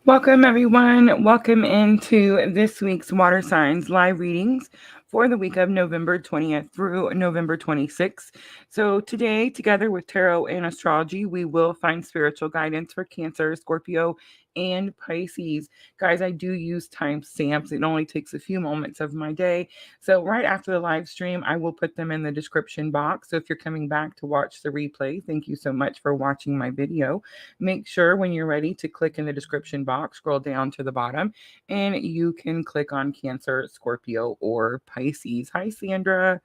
Welcome, everyone. Welcome into this week's Water Signs live readings for the week of November 20th through November 26th. So, today, together with tarot and astrology, we will find spiritual guidance for Cancer, Scorpio, and Pisces. Guys, I do use timestamps. It only takes a few moments of my day. So, right after the live stream, I will put them in the description box. So, if you're coming back to watch the replay, thank you so much for watching my video. Make sure when you're ready to click in the description box, scroll down to the bottom, and you can click on Cancer, Scorpio, or Pisces. Hi, Sandra.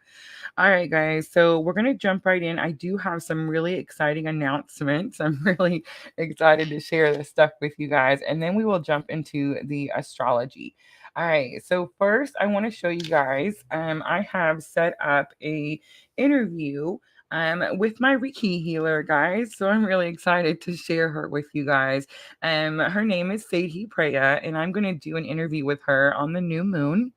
All right, guys. So we're going to jump right in. I do have some really exciting announcements. I'm really excited to share this stuff with you guys. And then we will jump into the astrology. All right. So first, I want to show you guys. I have set up a interview with my Reiki healer, guys. So I'm really excited to share her with you guys. Her name is Sadie Preya, and I'm going to do an interview with her on the new moon.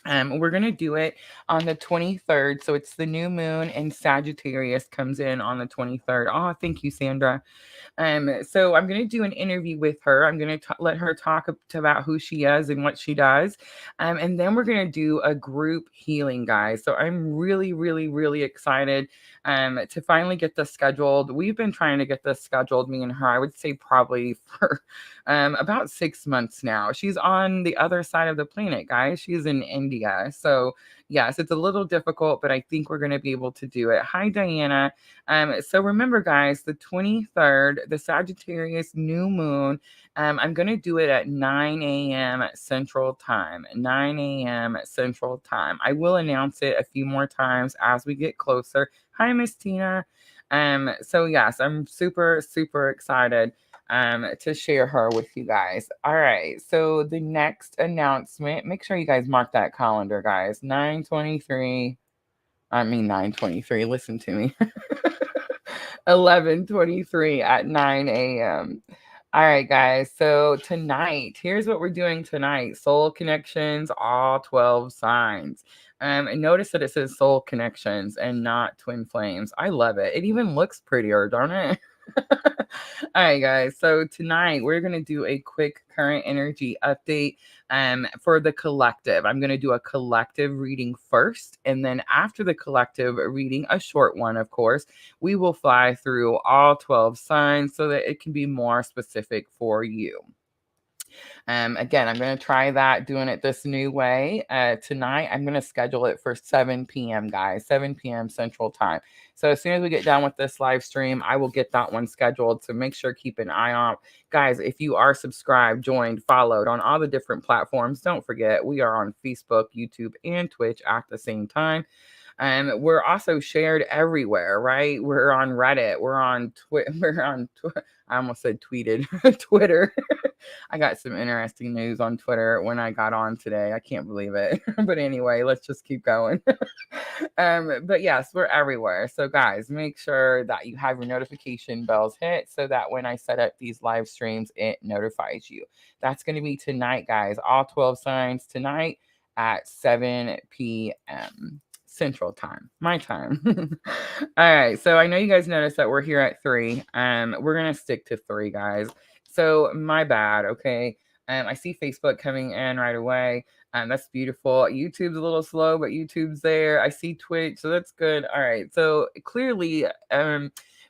We're going to do it on the 23rd. So it's the new moon, and Sagittarius comes in on the 23rd. Oh, thank you, Sandra. So I'm going to do an interview with her. I'm going to let her talk about who she is and what she does. And then we're going to do a group healing, guys. So I'm really, really, really excited to finally get this scheduled. We've been trying to get this scheduled, me and her, I would say probably for about 6 months now. She's on the other side of the planet, guys. She's in India. So yes, it's a little difficult, but I think we're going to be able to do it. Hi, Diana. So remember, guys, the 23rd, the Sagittarius new moon, I'm going to do it at 9 a.m. Central Time. 9 a.m. Central Time. I will announce it a few more times as we get closer. Hi, Miss Tina. So yes, I'm super, super excited to share her with you guys. All right. So the next announcement, make sure you guys mark that calendar, guys. 923. Listen to me. 11:23 at 9 a.m. All right, guys. So tonight, here's what we're doing tonight. Soul connections, all 12 signs. And notice that it says soul connections and not twin flames. I love it. It even looks prettier, don't it? All right, guys. So tonight we're gonna do a quick current energy update for the collective. I'm gonna do a collective reading first, and then after the collective reading, a short one, of course, we will fly through all 12 signs so that it can be more specific for you. Again, I'm going to try that, doing it this new way. Tonight, I'm going to schedule it for 7 p.m., guys, 7 p.m. Central Time. So as soon as we get done with this live stream, I will get that one scheduled. So make sure, keep an eye on. Guys, if you are subscribed, joined, followed on all the different platforms, don't forget, we are on Facebook, YouTube, and Twitch at the same time. We're also shared everywhere, right? We're on Reddit. We're on I almost said tweeted, Twitter. I got some interesting news on Twitter when I got on today. I can't believe it. But anyway, let's just keep going. But yes, we're everywhere. So guys, make sure that you have your notification bells hit so that when I set up these live streams, it notifies you. That's going to be tonight, guys. All 12 signs tonight at 7 p.m. Central Time, my time. All right. So I know you guys noticed that we're here at 3. We're going to stick to 3, guys. So my bad. Okay. I see Facebook coming in right away. That's beautiful. YouTube's a little slow, but YouTube's there. I see Twitch, so that's good. All right. So clearly,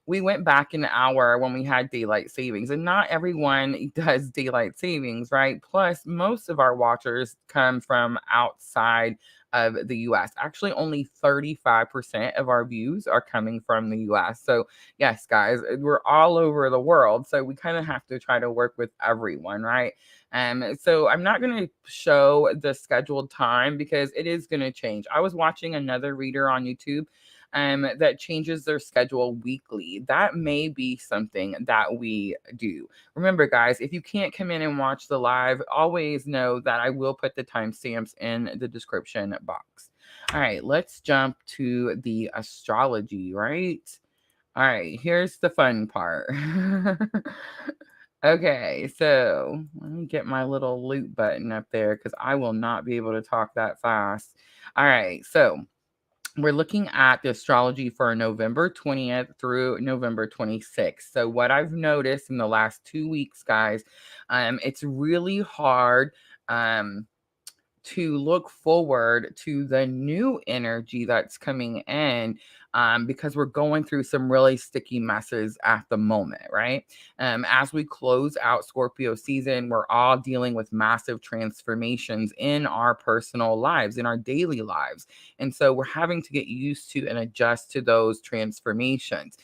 we went back an hour when we had daylight savings, and not everyone does daylight savings, right? Plus, most of our watchers come from outside of the US. Actually, only 35% of our views are coming from the US. So, yes, guys, we're all over the world. So, we kind of have to try to work with everyone, right? So I'm not going to show the scheduled time because it is going to change. I was watching another reader on YouTube that changes their schedule weekly. That may be something that we do. Remember, guys, if you can't come in and watch the live, always know that I will put the timestamps in the description box. All right, let's jump to the astrology, right? All right, here's the fun part. Okay, so let me get my little loop button up there because I will not be able to talk that fast. All right, so we're looking at the astrology for November 20th through November 26th. So what I've noticed in the last 2 weeks, guys, it's really hard. To look forward to the new energy that's coming in, because we're going through some really sticky messes at the moment, right? As we close out Scorpio season, we're all dealing with massive transformations in our personal lives, in our daily lives. And so we're having to get used to and adjust to those transformations.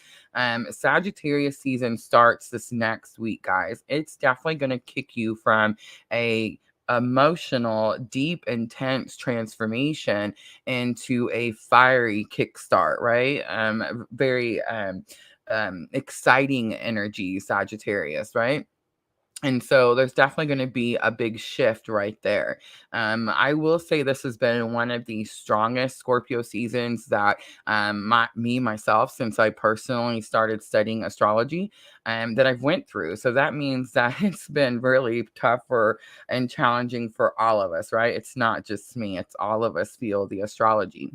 Sagittarius season starts this next week, guys. It's definitely going to kick you from a emotional, deep, intense transformation into a fiery kickstart, right? Very exciting energy, Sagittarius, right? And so there's definitely going to be a big shift right there. I will say this has been one of the strongest Scorpio seasons that myself, since I personally started studying astrology, that I've went through. So that means that it's been really tough and challenging for all of us, right? It's not just me; it's all of us feel the astrology.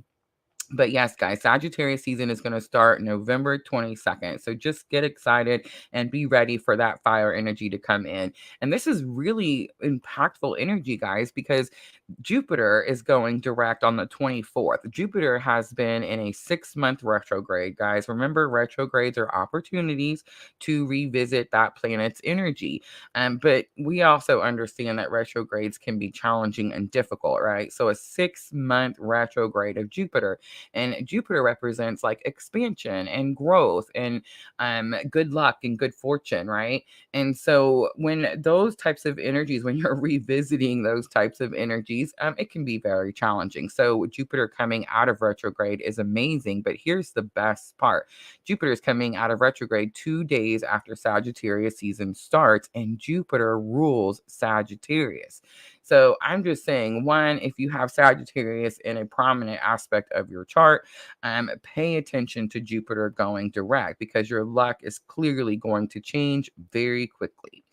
But yes, guys, Sagittarius season is going to start November 22nd. So just get excited and be ready for that fire energy to come in. And this is really impactful energy, guys, because Jupiter is going direct on the 24th. Jupiter has been in a 6-month retrograde, guys. Remember, retrogrades are opportunities to revisit that planet's energy. But we also understand that retrogrades can be challenging and difficult, right? So a 6-month retrograde of Jupiter, and Jupiter represents like expansion and growth and good luck and good fortune, right? And so when those types of energies, when you're revisiting those types of energies, it can be very challenging. So Jupiter coming out of retrograde is amazing, but here's the best part. Jupiter is coming out of retrograde 2 days after Sagittarius season starts, and Jupiter rules Sagittarius. So I'm just saying, one, if you have Sagittarius in a prominent aspect of your chart, pay attention to Jupiter going direct, because your luck is clearly going to change very quickly.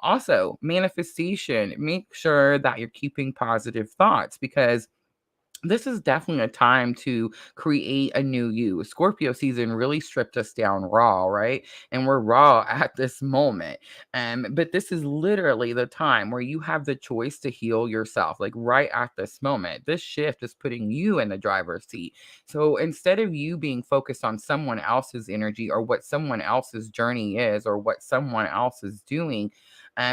Also, manifestation, make sure that you're keeping positive thoughts, because this is definitely a time to create a new you. Scorpio season really stripped us down raw, right? And we're raw at this moment. But this is literally the time where you have the choice to heal yourself, like right at this moment. This shift is putting you in the driver's seat. So instead of you being focused on someone else's energy or what someone else's journey is or what someone else is doing,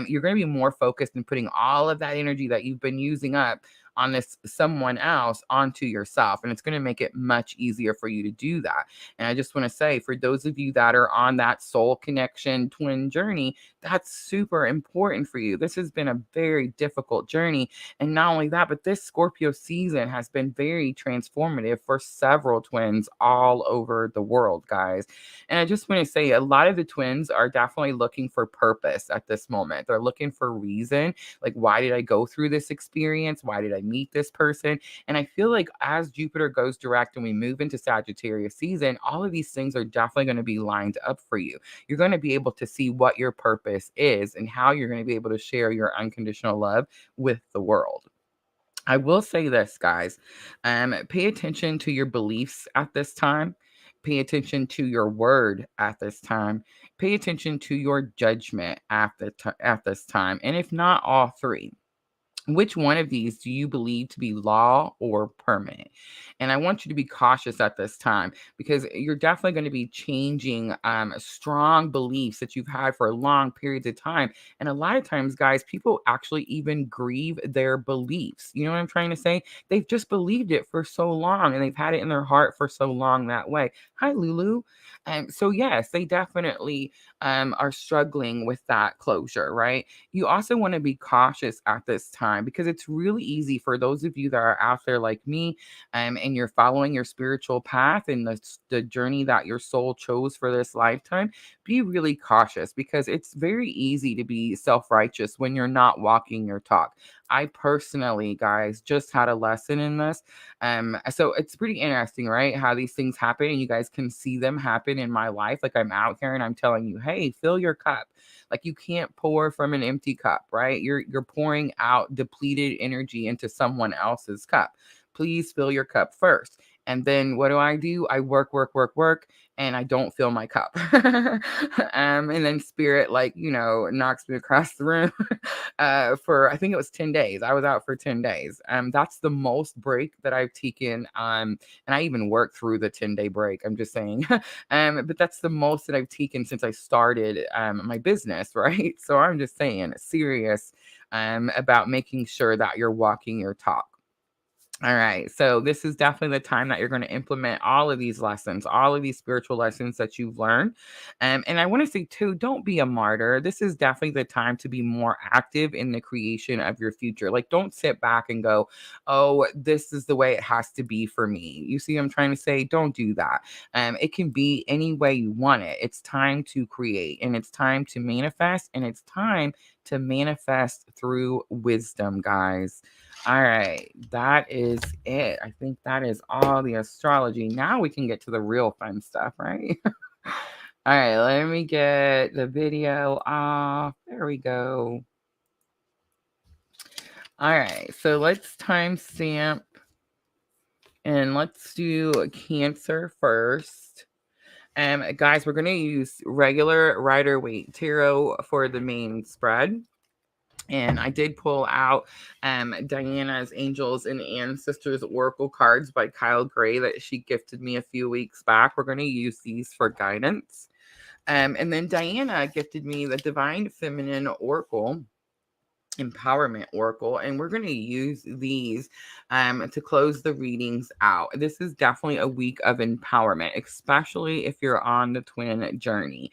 you're going to be more focused in putting all of that energy that you've been using up on this someone else onto yourself. And it's going to make it much easier for you to do that. And I just want to say, for those of you that are on that soul connection twin journey, that's super important for you. This has been a very difficult journey. And not only that, but this Scorpio season has been very transformative for several twins all over the world, guys. And I just want to say, a lot of the twins are definitely looking for purpose at this moment. They're looking for reason. Like, why did I go through this experience? Why did I meet this person? And I feel like as Jupiter goes direct and we move into Sagittarius season, all of these things are definitely going to be lined up for you. You're going to be able to see what your purpose is and how you're going to be able to share your unconditional love with the world. I will say this, guys. Pay attention to your beliefs at this time. Pay attention to your word at this time. Pay attention to your judgment at this time. And if not all three, which one of these do you believe to be law or permanent? And I want you to be cautious at this time, because you're definitely going to be changing strong beliefs that you've had for long periods of time. And a lot of times, guys, people actually even grieve their beliefs. You know what I'm trying to say? They've just believed it for so long and they've had it in their heart for so long that way. Hi, Lulu. So, yes, they definitely are struggling with that closure, right? You also want to be cautious at this time, because it's really easy for those of you that are out there like me, and you're following your spiritual path and the journey that your soul chose for this lifetime. Be really cautious, because it's very easy to be self-righteous when you're not walking your talk. I personally, guys, just had a lesson in this. So it's pretty interesting, right? How these things happen and you guys can see them happen in my life. Like, I'm out here and I'm telling you, hey, fill your cup. Like, you can't pour from an empty cup, right? You're pouring out depleted energy into someone else's cup. Please fill your cup first. And then what do? I work, work, work, work, and I don't fill my cup. And then spirit, like, knocks me across the room for, I think it was 10 days. I was out for 10 days. That's the most break that I've taken. And I even worked through the 10-day break. I'm just saying. But that's the most that I've taken since I started my business, right? So I'm just saying, serious about making sure that you're walking your talk. All right. So this is definitely the time that you're going to implement all of these lessons, all of these spiritual lessons that you've learned. And I want to say too, don't be a martyr. This is definitely the time to be more active in the creation of your future. Like, don't sit back and go, oh, this is the way it has to be for me. You see what I'm trying to say? Don't do that. It can be any way you want it. It's time to create, and it's time to manifest, and it's time to manifest through wisdom, guys. All right, that is it. I think that is all the astrology. Now we can get to the real fun stuff, right? All right, let me get the video off. There we go. All right, so let's timestamp and let's do Cancer first. Guys, we're going to use regular Rider-Waite Tarot for the main spread. And I did pull out Diana's Angels and Ancestors Oracle cards by Kyle Gray that she gifted me a few weeks back. We're going to use these for guidance. And then Diana gifted me the Divine Feminine Oracle, Empowerment Oracle, and we're going to use these to close the readings out. This is definitely a week of empowerment, especially if you're on the twin journey,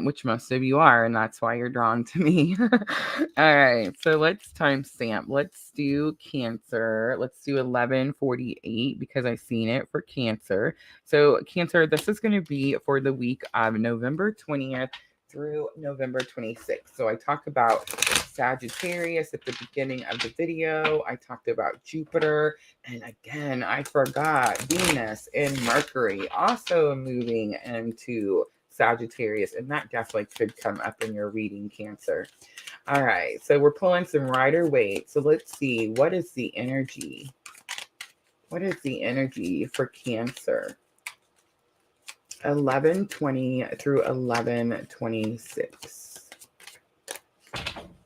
which most of you are, and that's why you're drawn to me. All right, so let's timestamp. Let's do Cancer. Let's do 11:48 because I've seen it for Cancer. So Cancer, this is going to be for the week of November 20th through November 26th. So I talked about Sagittarius at the beginning of the video. I talked about Jupiter. And again, I forgot Venus and Mercury also moving into Sagittarius. And that definitely could come up in your reading, Cancer. All right. So we're pulling some Rider-Waite. So let's see. What is the energy? What is the energy for Cancer? 11:20 through 11:26.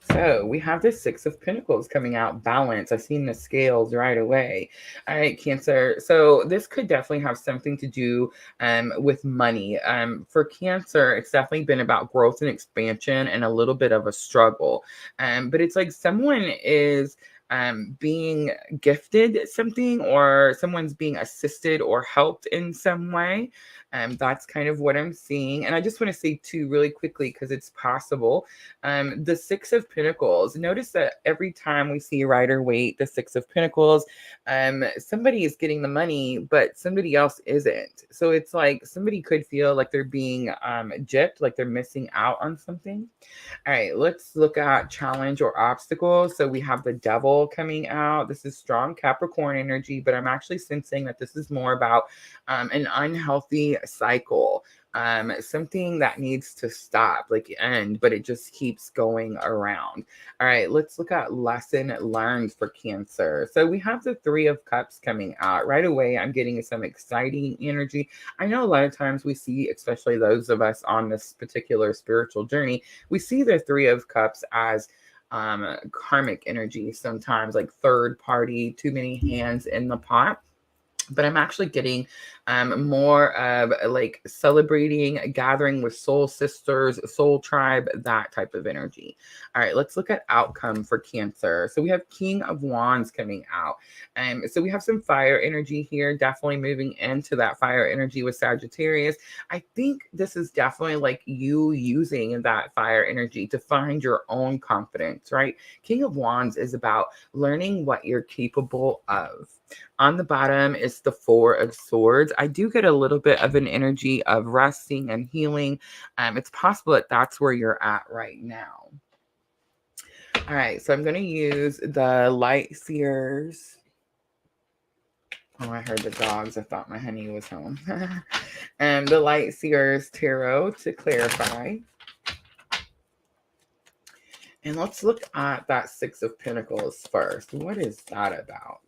So we have the Six of Pentacles coming out, balance. I've seen the scales right away. All right, Cancer. So this could definitely have something to do with money. For Cancer, it's definitely been about growth and expansion and a little bit of a struggle. But it's like someone is being gifted something, or someone's being assisted or helped in some way. That's kind of what I'm seeing. And I just want to say too, really quickly, because it's possible, the Six of Pentacles, notice that every time we see Rider-Waite, the Six of Pentacles, somebody is getting the money, but somebody else isn't. So it's like somebody could feel like they're being gypped, like they're missing out on something. All right, let's look at challenge or obstacles. So we have the Devil coming out. This is strong Capricorn energy, but I'm actually sensing that this is more about an unhealthy cycle, something that needs to stop, like end, but it just keeps going around. All right, let's look at lesson learned for Cancer. So we have the Three of Cups coming out. Right away, I'm getting some exciting energy. I know a lot of times we see, especially those of us on this particular spiritual journey, we see the Three of Cups as karmic energy sometimes, like third party, too many hands in the pot. But I'm actually getting more of like celebrating, gathering with soul sisters, soul tribe, that type of energy. All right, let's look at outcome for Cancer. So we have King of Wands coming out. So we have some fire energy here, definitely moving into that fire energy with Sagittarius. I think this is definitely like you using that fire energy to find your own confidence, right? King of Wands is about learning what you're capable of. On the bottom is the Four of Swords. I do get a little bit of an energy of resting and healing. It's possible that that's where you're at right now. All right, so I'm going to use the Light Seers. Oh, I heard the dogs. I thought my honey was home. And the Light Seers Tarot to clarify. And let's look at that Six of Pentacles first. What is that about?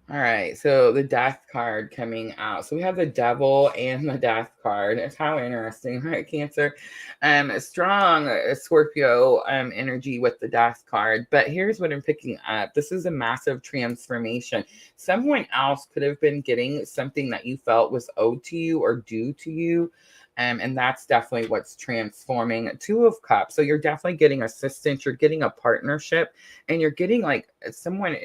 All right, so the death card coming out. So we have the devil and the death card. It's how interesting, right, Cancer? Strong Scorpio energy with the death card. But here's what I'm picking up. This is a massive transformation. Someone else could have been getting something that you felt was owed to you or due to you. And that's definitely what's transforming. Two of Cups. So you're definitely getting assistance, you're getting a partnership, and you're getting like someone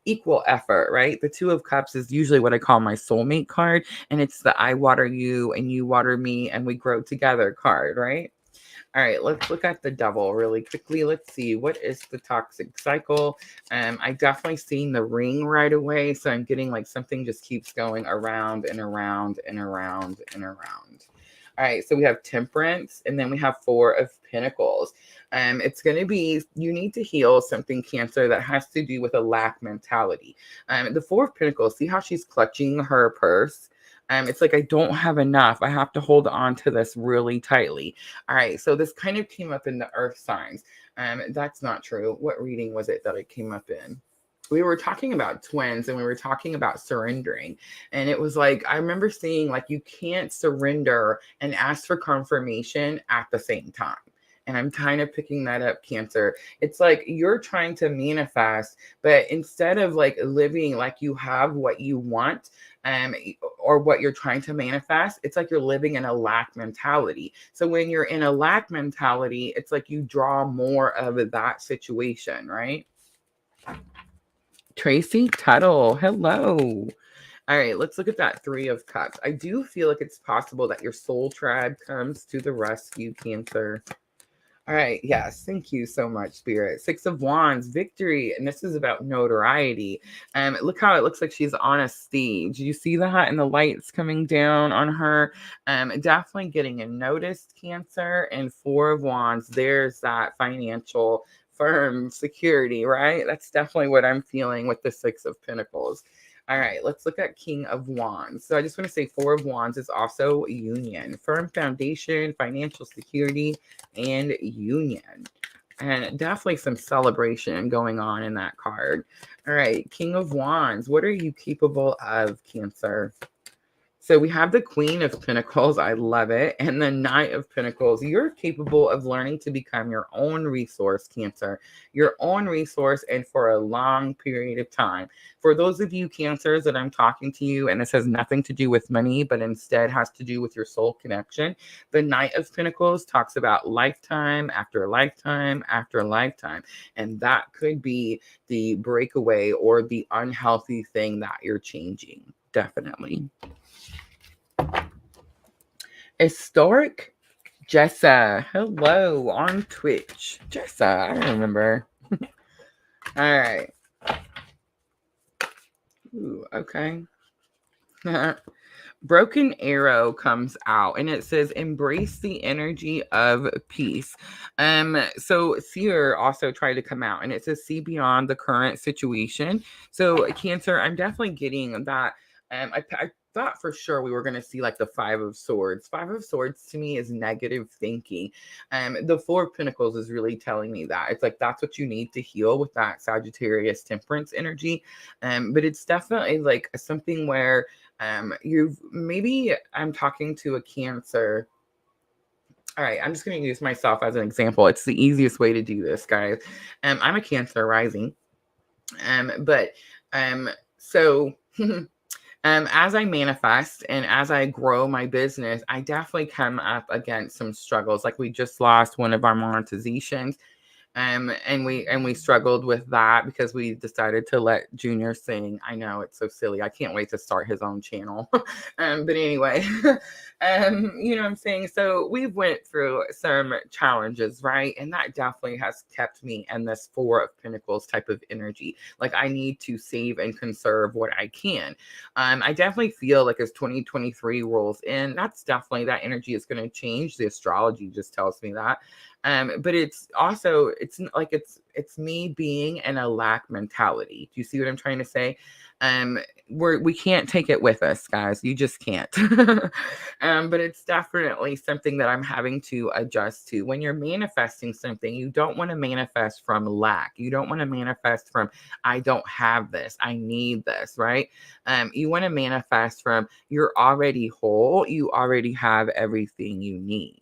equal effort, right? The Two of Cups is usually what I call my soulmate card, and it's the I water you and you water me and we grow together card, right? All right, let's look at the devil really quickly. Let's see, what is the toxic cycle? I definitely seen the ring right away, so I'm getting like something just keeps going around and around and around and around. All right, so we have Temperance, and then we have Four of Pentacles. It's going to be, you need to heal something, Cancer, that has to do with a lack mentality. The Four of Pentacles, see how she's clutching her purse? It's like, I don't have enough. I have to hold on to this really tightly. All right, so this kind of came up in the earth signs. That's not true. What reading was it that it came up in? We were talking about twins and we were talking about surrendering. And it was like, I remember seeing like, you can't surrender and ask for confirmation at the same time. And I'm kind of picking that up, Cancer. It's like you're trying to manifest, but instead of like living like you have what you want, or what you're trying to manifest, it's like you're living in a lack mentality. So when you're in a lack mentality, it's like you draw more of that situation, right? Tracy Tuttle, hello. All right, let's look at that Three of Cups. I do feel like it's possible that your soul tribe comes to the rescue, Cancer. All right. Yes. Thank you so much, Spirit. Six of Wands, victory. And this is about notoriety. Look how it looks like she's on a stage. You see that and the lights coming down on her. Definitely getting a noticed, Cancer. And Four of Wands, there's that financial firm security, right? That's definitely what I'm feeling with the Six of Pentacles. All right, let's look at King of Wands. So I just want to say Four of Wands is also union, firm foundation, financial security, and union. And definitely some celebration going on in that card. All right, King of Wands, what are you capable of, Cancer? So we have the Queen of Pentacles. I love it. And the Knight of Pentacles. You're capable of learning to become your own resource, Cancer. Your own resource, and for a long period of time. For those of you Cancers that I'm talking to you, and this has nothing to do with money, but instead has to do with your soul connection, the Knight of Pentacles talks about lifetime after lifetime after lifetime. And that could be the breakaway or the unhealthy thing that you're changing. Definitely. Historic Jessa, hello on Twitch. Jessa, I remember. All right. Ooh, okay. Broken Arrow comes out and it says embrace the energy of peace. So Seer also tried to come out and it says see beyond the current situation. So Cancer, I'm definitely getting that. I thought for sure we were going to see like the Five of Swords. Five of Swords to me is negative thinking. The Four of Pentacles is really telling me that. It's like that's what you need to heal with that Sagittarius temperance energy. But it's definitely like something where I'm talking to a Cancer. All right, I'm just going to use myself as an example. It's the easiest way to do this, guys. I'm a Cancer rising. But so as I manifest and as I grow my business, I definitely come up against some struggles. Like we just lost one of our monetizations. And we struggled with that because we decided to let Junior sing. I know it's so silly. I can't wait to start his own channel. But anyway, you know what I'm saying? So we went through some challenges, right? And that definitely has kept me in this Four of Pentacles type of energy. Like I need to save and conserve what I can. I definitely feel like as 2023 rolls in, that's definitely that energy is going to change. The astrology just tells me that. But it's also, it's like it's me being in a lack mentality. Do you see what I'm trying to say? We can't take it with us, guys. You just can't. But it's definitely something that I'm having to adjust to. When you're manifesting something, you don't want to manifest from lack. You don't want to manifest from, I don't have this, I need this, right? You want to manifest from, you're already whole, you already have everything you need.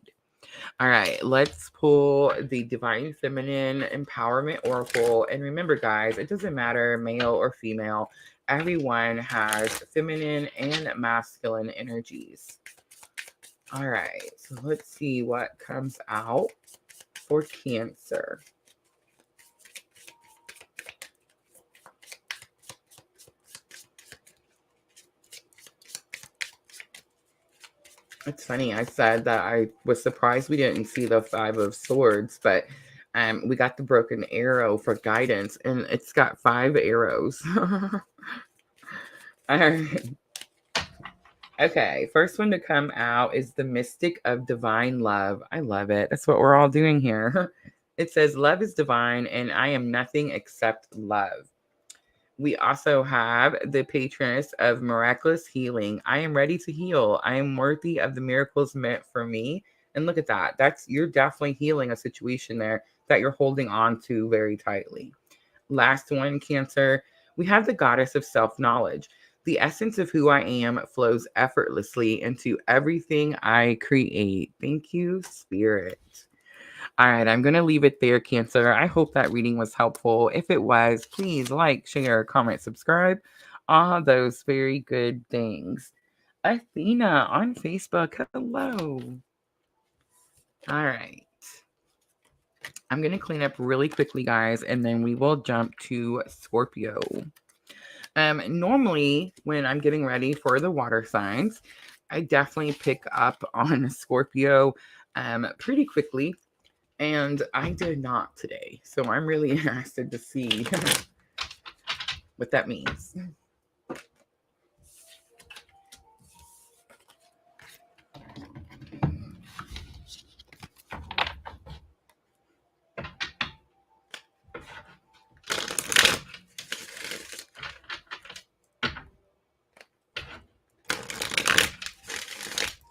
All right, let's pull the Divine Feminine Empowerment Oracle. And remember, guys, it doesn't matter male or female. Everyone has feminine and masculine energies. All right, so let's see what comes out for Cancer. It's funny. I said that I was surprised we didn't see the Five of Swords, but we got the broken arrow for guidance, and it's got 5 arrows. All right. Okay, first one to come out is the Mystic of Divine Love. I love it. That's what we're all doing here. It says, love is divine, and I am nothing except love. We also have the Patroness of Miraculous Healing. I am ready to heal. I am worthy of the miracles meant for me. And look at that. You're definitely healing a situation there that you're holding on to very tightly. Last one, Cancer. We have the Goddess of Self-Knowledge. The essence of who I am flows effortlessly into everything I create. Thank you, Spirit. All right, I'm going to leave it there, Cancer. I hope that reading was helpful. If it was, please like, share, comment, subscribe. All those very good things. Athena on Facebook. Hello. All right. I'm going to clean up really quickly, guys, and then we will jump to Scorpio. Normally, when I'm getting ready for the water signs, I definitely pick up on Scorpio pretty quickly. And I did not today. So I'm really interested to see what that means.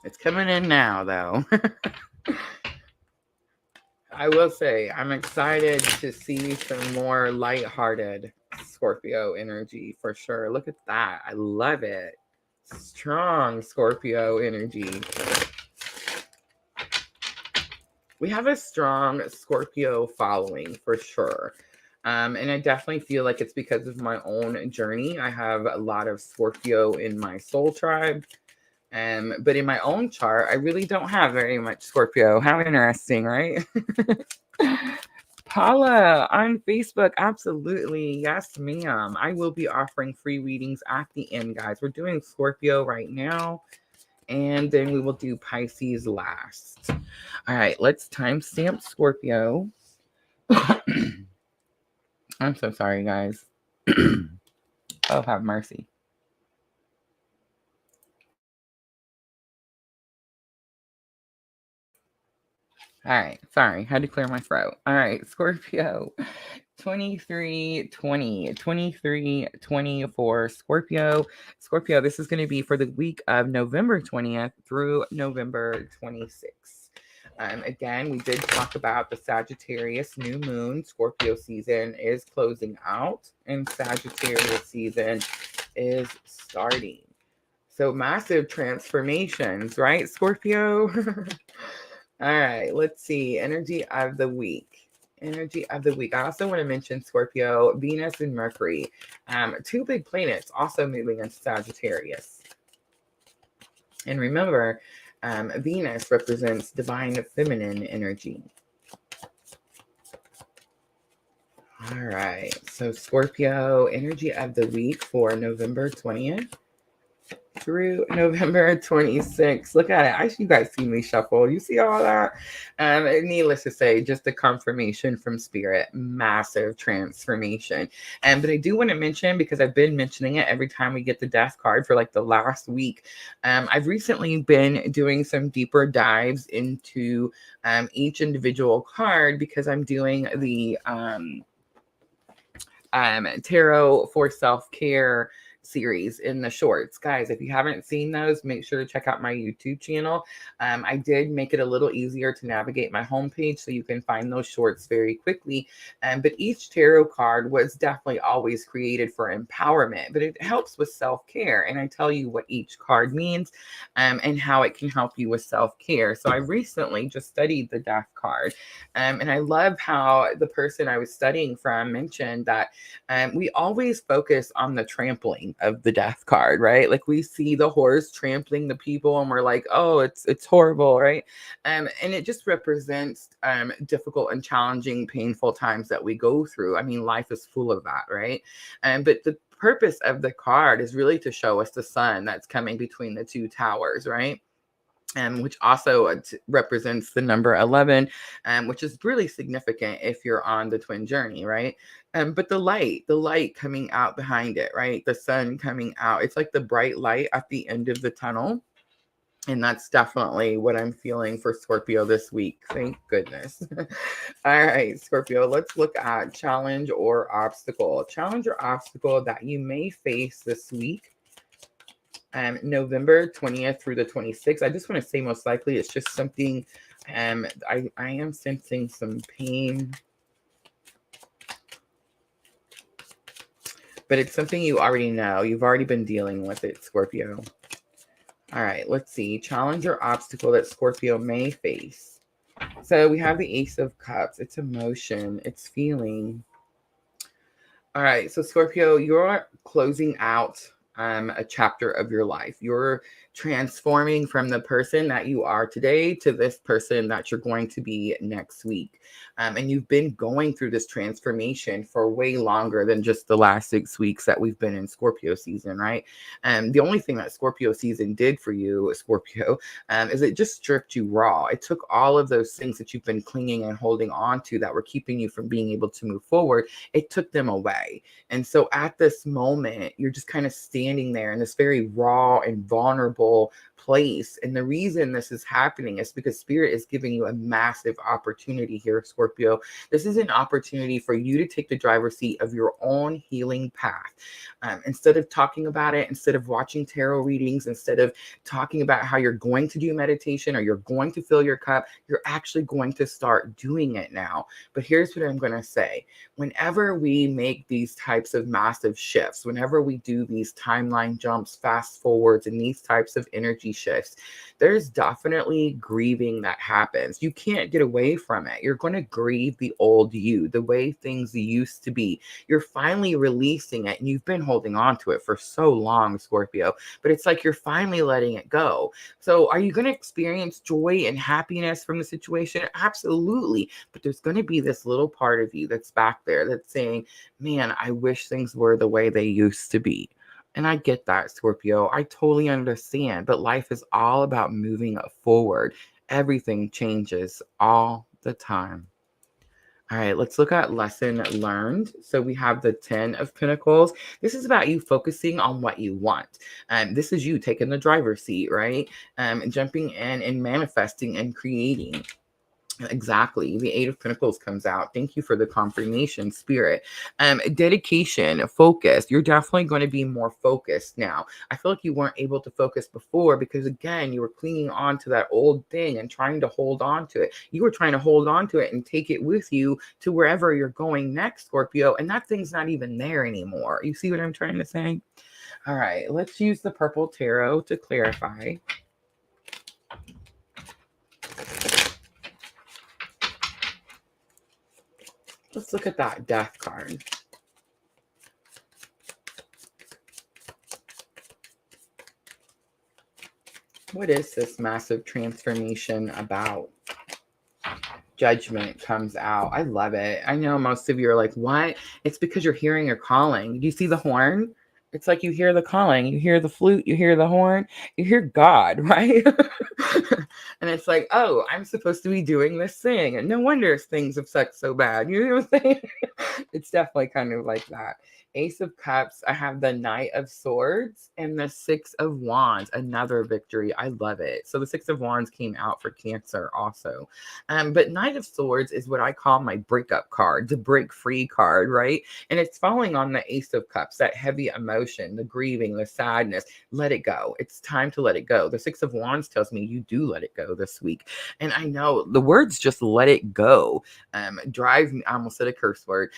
It's coming in now, though. I will say, I'm excited to see some more lighthearted Scorpio energy for sure. Look at that. I love it. Strong Scorpio energy. We have a strong Scorpio following for sure. And I definitely feel like it's because of my own journey. I have a lot of Scorpio in my soul tribe. But in my own chart, I really don't have very much Scorpio. How interesting, right? Paula on Facebook, absolutely. Yes, ma'am. I will be offering free readings at the end, guys. We're doing Scorpio right now, and then we will do Pisces last. All right, let's timestamp Scorpio. I'm so sorry, guys. Oh, have mercy. All right, sorry, had to clear my throat. All right, Scorpio, 23/20/24. Scorpio, this is going to be for the week of November 20th through November 26th. Again, we did talk about the Sagittarius new moon. Scorpio season is closing out, and Sagittarius season is starting. So massive transformations, right, Scorpio? All right, let's see. Energy of the week. Energy of the week. I also want to mention Scorpio, Venus, and Mercury. 2 big planets also moving into Sagittarius. And remember, Venus represents divine feminine energy. All right, so Scorpio, energy of the week for November 20th through November 26th. Look at it. You guys see me shuffle. You see all that? Needless to say, just a confirmation from Spirit. Massive transformation. But I do want to mention, because I've been mentioning it every time we get the death card for like the last week, I've recently been doing some deeper dives into each individual card, because I'm doing the tarot for self-care series in the shorts. Guys, if you haven't seen those, make sure to check out my YouTube channel. I did make it a little easier to navigate my homepage so you can find those shorts very quickly. But each tarot card was definitely always created for empowerment, but it helps with self-care. And I tell you what each card means and how it can help you with self-care. So I recently just studied the Death card. And I love how the person I was studying from mentioned that we always focus on the trampling of the Death card, right? Like we see the horse trampling the people and we're like, oh, it's horrible, right? And it just represents difficult and challenging, painful times that we go through. I mean, life is full of that, right? But the purpose of the card is really to show us the sun that's coming between the two towers, right? Which also represents the number 11, which is really significant if you're on the twin journey, right? But the light coming out behind it, right? The sun coming out. It's like the bright light at the end of the tunnel. And that's definitely what I'm feeling for Scorpio this week. Thank goodness. All right, Scorpio, let's look at challenge or obstacle. Challenge or obstacle that you may face this week. November 20th through the 26th. I just want to say most likely it's just something, I am sensing some pain, but it's something you already know. You've already been dealing with it, Scorpio. All right, let's see. Challenge or obstacle that Scorpio may face. So we have the Ace of Cups. It's emotion. It's feeling. All right, so Scorpio, you're closing out a chapter of your life. You're transforming from the person that you are today to this person that you're going to be next week. And you've been going through this transformation for way longer than just the last 6 weeks that we've been in Scorpio season, right? The only thing that Scorpio season did for you, Scorpio, is it just stripped you raw. It took all of those things that you've been clinging and holding on to that were keeping you from being able to move forward. It took them away. And so at this moment, you're just kind of standing there in this very raw and vulnerable place. And the reason this is happening is because Spirit is giving you a massive opportunity here, Scorpio. This is an opportunity for you to take the driver's seat of your own healing path. Instead of talking about it, instead of watching tarot readings, instead of talking about how you're going to do meditation or you're going to fill your cup, you're actually going to start doing it now. But here's what I'm going to say. Whenever we make these types of massive shifts, whenever we do these timeline jumps, fast forwards, and these types of energy shifts, there's definitely grieving that happens. You can't get away from it. You're going to grieve the old you, the way things used to be. You're finally releasing it, and you've been holding on to it for so long, Scorpio, but it's like you're finally letting it go. So are you going to experience joy and happiness from the situation? Absolutely. But there's going to be this little part of you that's back there that's saying, man, I wish things were the way they used to be. And I get that, Scorpio. I totally understand. But life is all about moving forward. Everything changes all the time. All right, let's look at lesson learned. So we have the 10 of Pentacles. This is about you focusing on what you want. This is you taking the driver's seat, right? Jumping in and manifesting and creating. Exactly. The 8 of Pentacles comes out. Thank you for the confirmation, Spirit. Dedication, focus. You're definitely going to be more focused now. I feel like you weren't able to focus before because, again, you were clinging on to that old thing and trying to hold on to it. You were trying to hold on to it and take it with you to wherever you're going next, Scorpio, and that thing's not even there anymore. You see what I'm trying to say? All right, let's use the purple tarot to clarify. Let's look at that Death card. What is this massive transformation about? Judgment comes out. I love it. I know most of you are like, what? It's because you're hearing your calling. Do you see the horn? It's like you hear the calling, you hear the flute, you hear the horn, you hear God, right? And it's like, oh, I'm supposed to be doing this thing. And no wonder things have sucked so bad. You know what I'm saying? It's definitely kind of like that. Ace of Cups, I have the Knight of Swords and the 6 of Wands, another victory. I love it. So the 6 of Wands came out for Cancer also. But Knight of Swords is what I call my breakup card, the break free card, right? And it's falling on the Ace of Cups, that heavy emotion emotion, the grieving, the sadness. Let it go. It's time to let it go. The Six of Wands tells me you do let it go this week. And I know the words just let it go drive me. I almost said a curse word.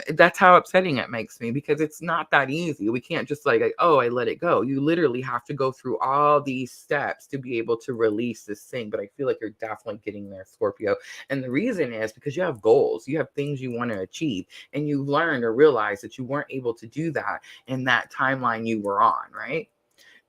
That's how upsetting it makes me, because it's not that easy. We can't just like, oh, I let it go. You literally have to go through all these steps to be able to release this thing. But I feel like you're definitely getting there, Scorpio. And the reason is because you have goals, you have things you want to achieve, and you learned or realized that you weren't able to do that in that timeline you were on, right?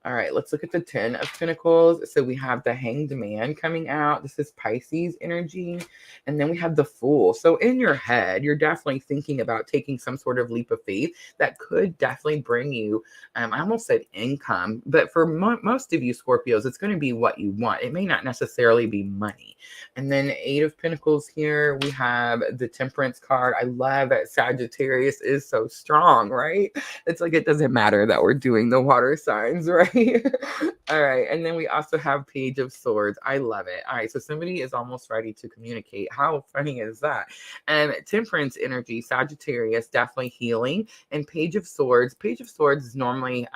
All right, let's look at the 10 of Pentacles. So we have the Hanged Man coming out. This is Pisces energy. And then we have the Fool. So in your head, you're definitely thinking about taking some sort of leap of faith that could definitely bring you, I almost said income, but for most of you Scorpios, it's going to be what you want. It may not necessarily be money. And then 8 of Pentacles here, we have the Temperance card. I love that Sagittarius is so strong, right? It's like it doesn't matter that we're doing the water signs, right? All right. And then we also have Page of Swords. I love it. All right. So somebody is almost ready to communicate. How funny is that? And Temperance energy, Sagittarius, definitely healing. And Page of Swords. Page of Swords is normally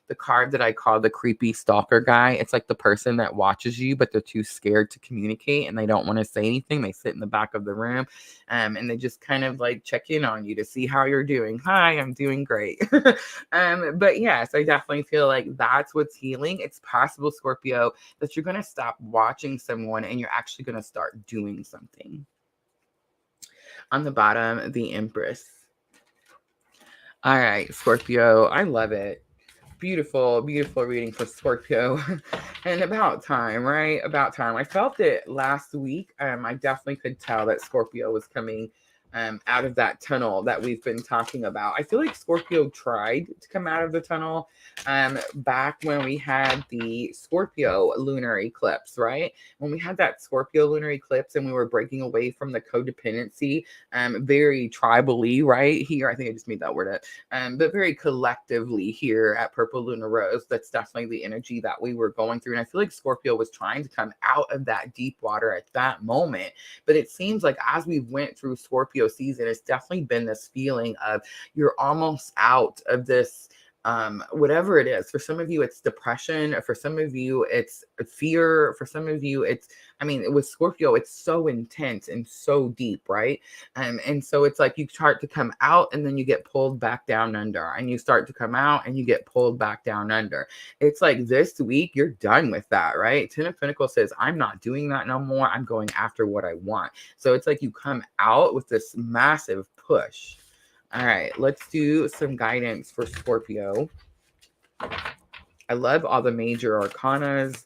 the card that I call the creepy stalker guy. It's like the person that watches you, but they're too scared to communicate and they don't want to say anything. They sit in the back of the room and they just kind of like check in on you to see how you're doing. Hi, I'm doing great. But yes, I definitely feel like that's what's healing. It's possible, Scorpio, that you're going to stop watching someone and you're actually going to start doing something. On the bottom, the Empress. All right, Scorpio, I love it. Beautiful, beautiful reading for Scorpio. And about time, right? About time. I felt it last week. I definitely could tell that Scorpio was coming out of that tunnel that we've been talking about. I feel like Scorpio tried to come out of the tunnel back when we had the Scorpio lunar eclipse, right? When we had that Scorpio lunar eclipse and we were breaking away from the codependency, very tribally, right? Here, I think I just made that word up, but very collectively here at Purple Lunar Rose, that's definitely the energy that we were going through. And I feel like Scorpio was trying to come out of that deep water at that moment. But it seems like as we went through Scorpio season, it's definitely been this feeling of you're almost out of this whatever it is. For some of you it's depression, for some of you it's fear, for some of you it's, I mean, with Scorpio it's so intense and so deep, right? And so it's like you start to come out and then you get pulled back down under, and you start to come out and you get pulled back down under. It's like this week you're done with that, right? 10 of Pentacles says, I'm not doing that no more. I'm going after what I want. So it's like you come out with this massive push. All right, let's do some guidance for Scorpio. I love all the major arcanas.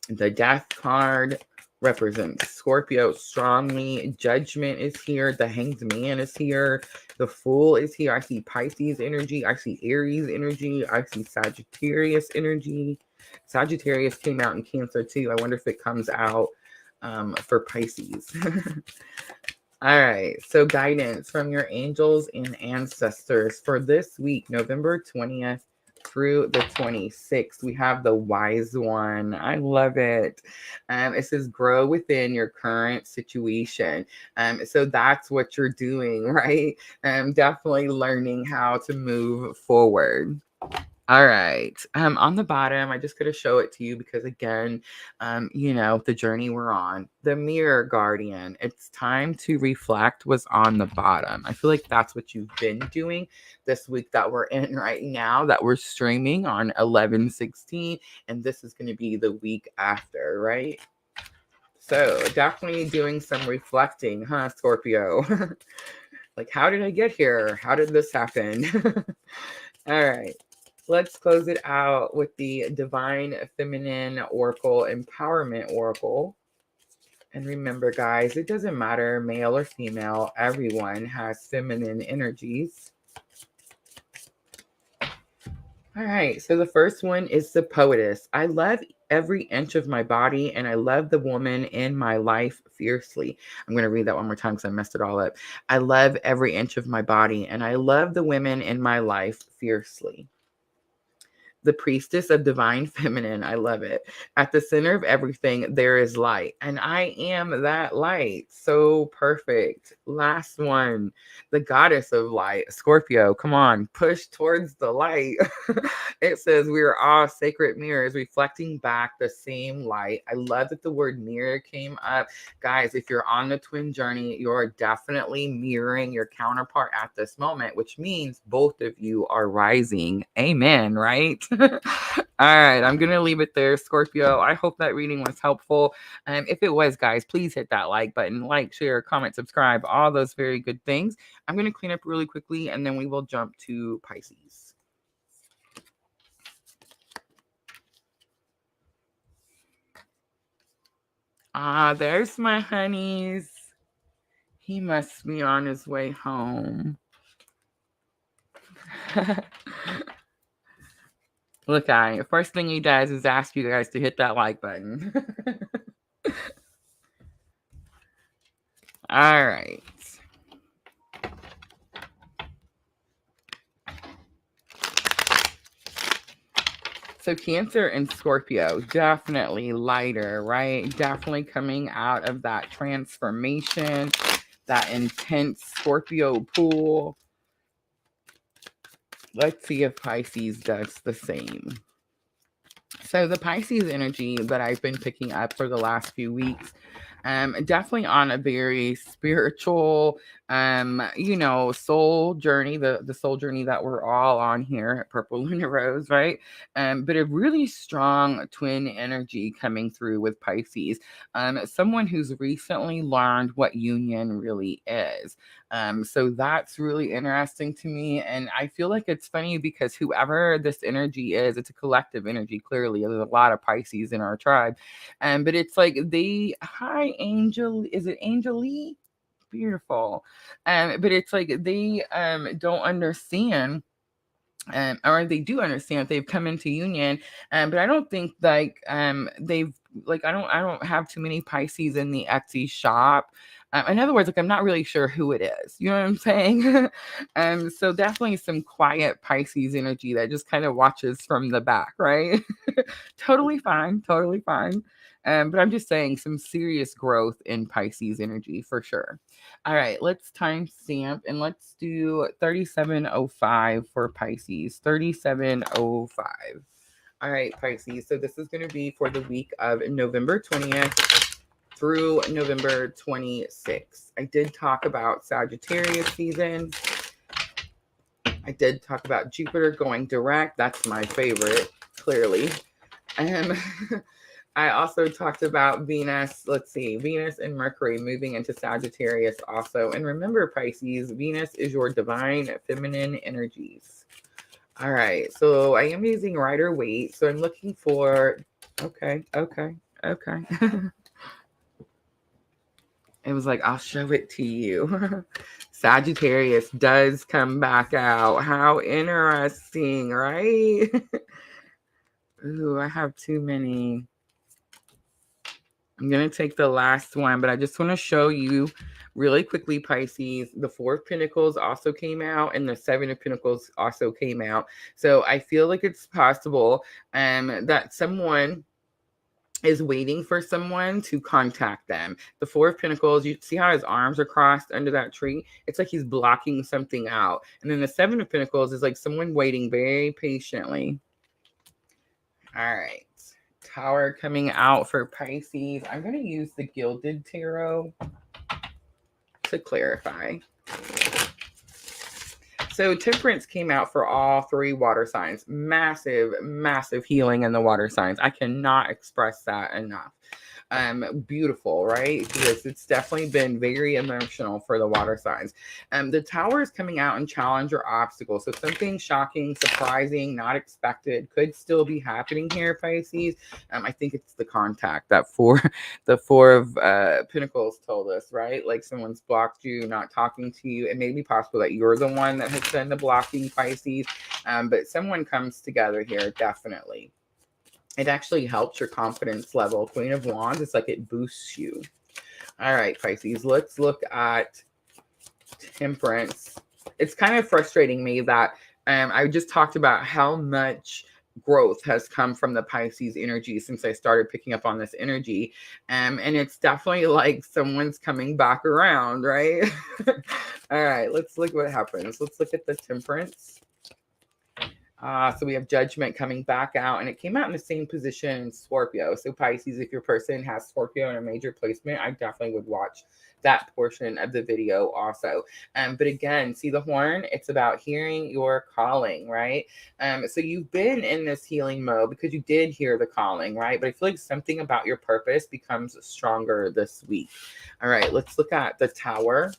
The Death card represents Scorpio strongly. Judgment is here. The Hanged Man is here. The Fool is here. I see Pisces energy. I see Aries energy. I see Sagittarius energy. Sagittarius came out in Cancer too. I wonder if it comes out for Pisces. All right, so guidance from your angels and ancestors for this week, November 20th through the 26th. We have the Wise One. I love it. It says grow within your current situation. So that's what you're doing, right? Definitely learning how to move forward. All right. On the bottom, I just got to show it to you because again, you know, the journey we're on, the Mirror Guardian, it's time to reflect was on the bottom. I feel like that's what you've been doing this week that we're in right now, that we're streaming on 11/16, and this is going to be the week after, right? So definitely doing some reflecting, huh, Scorpio? Like, how did I get here? How did this happen? All right. Let's close it out with the Divine Feminine Oracle Empowerment Oracle. And remember, guys, it doesn't matter, male or female, everyone has feminine energies. All right, so the first one is the Poetess. I love every inch of my body, and I love the woman in my life fiercely. I'm going to read that one more time because I messed it all up. I love every inch of my body, and I love the women in my life fiercely. the priestess of divine feminine. I love it. At the center of everything, there is light. And I am that light. So perfect. Last one, the goddess of light, Scorpio. Come on, push towards the light. It says we are all sacred mirrors reflecting back the same light. I love that the word mirror came up. Guys, if you're on the twin journey, you're definitely mirroring your counterpart at this moment, which means both of you are rising. Amen, right? All right, I'm going to leave it there, Scorpio. I hope that reading was helpful. If it was, guys, please hit that like button, like, share, comment, subscribe, all those very good things. I'm going to clean up really quickly, and then we will jump to Pisces. Ah, there's my honeys. He must be on his way home. Look, first thing he does is ask you guys to hit that like button. All right. So Cancer and Scorpio, definitely lighter, right? Definitely coming out of that transformation, that intense Scorpio pool. Let's see if Pisces does the same. So the Pisces energy that I've been picking up for the last few weeks, definitely on a very spiritual, soul journey, the soul journey that we're all on here at Purple LunaRose, right? But a really strong twin energy coming through with Pisces. Someone who's recently learned what union really is. So that's really interesting to me. And I feel like it's funny because whoever this energy is, it's a collective energy, clearly. There's a lot of Pisces in our tribe. But it's like hi, Angel. Is it Angelie? Beautiful. But it's like they don't understand. Or they do understand they've come into union, but I don't think they've I don't have too many Pisces in the Etsy shop. In other words, I'm not really sure who it is. You know what I'm saying? So definitely some quiet Pisces energy that just kind of watches from the back, right? Totally fine, totally fine. But I'm just saying some serious growth in Pisces energy for sure. All right, let's timestamp and let's do 3705 for Pisces. 3705. All right, Pisces. So this is going to be for the week of November 20th through November 26th. I did talk about Sagittarius season. I did talk about Jupiter going direct. That's my favorite, clearly. I also talked about Venus. Let's see, Venus and Mercury moving into Sagittarius also. And remember, Pisces, Venus is your divine feminine energies. All right, so I am using Rider-Waite. So I'm looking for, okay. It was like, I'll show it to you. Sagittarius does come back out. How interesting, right? Ooh, I have too many. I'm going to take the last one, but I just want to show you really quickly, Pisces. The Four of Pentacles also came out, and the Seven of Pentacles also came out. So I feel like it's possible that someone is waiting for someone to contact them. The Four of Pentacles, you see how his arms are crossed under that tree? It's like he's blocking something out. And then the Seven of Pentacles is like someone waiting very patiently. All right. Tower coming out for Pisces. I'm going to use the Gilded Tarot to clarify. So Temperance came out for all three water signs. Massive, massive healing in the water signs. I cannot express that enough. Beautiful, right? Because it's definitely been very emotional for the water signs. The Tower is coming out and challenge or obstacle. So something shocking, surprising, not expected could still be happening here, Pisces. I think it's the contact that the Four of Pentacles told us, right? Like someone's blocked you, not talking to you. It may be possible that you're the one that has done the blocking, Pisces. But someone comes together here, definitely. It actually helps your confidence level. Queen of Wands, it's like it boosts you. All right, Pisces, let's look at Temperance. It's kind of frustrating me that I just talked about how much growth has come from the Pisces energy since I started picking up on this energy. And it's definitely like someone's coming back around, right? All right, let's look what happens. Let's look at the Temperance. So we have Judgment coming back out, and it came out in the same position in Scorpio. So Pisces, if your person has Scorpio in a major placement, I definitely would watch that portion of the video also. But again, see the horn, it's about hearing your calling, right? So you've been in this healing mode because you did hear the calling, right? But I feel like something about your purpose becomes stronger this week. All right, let's look at the Tower.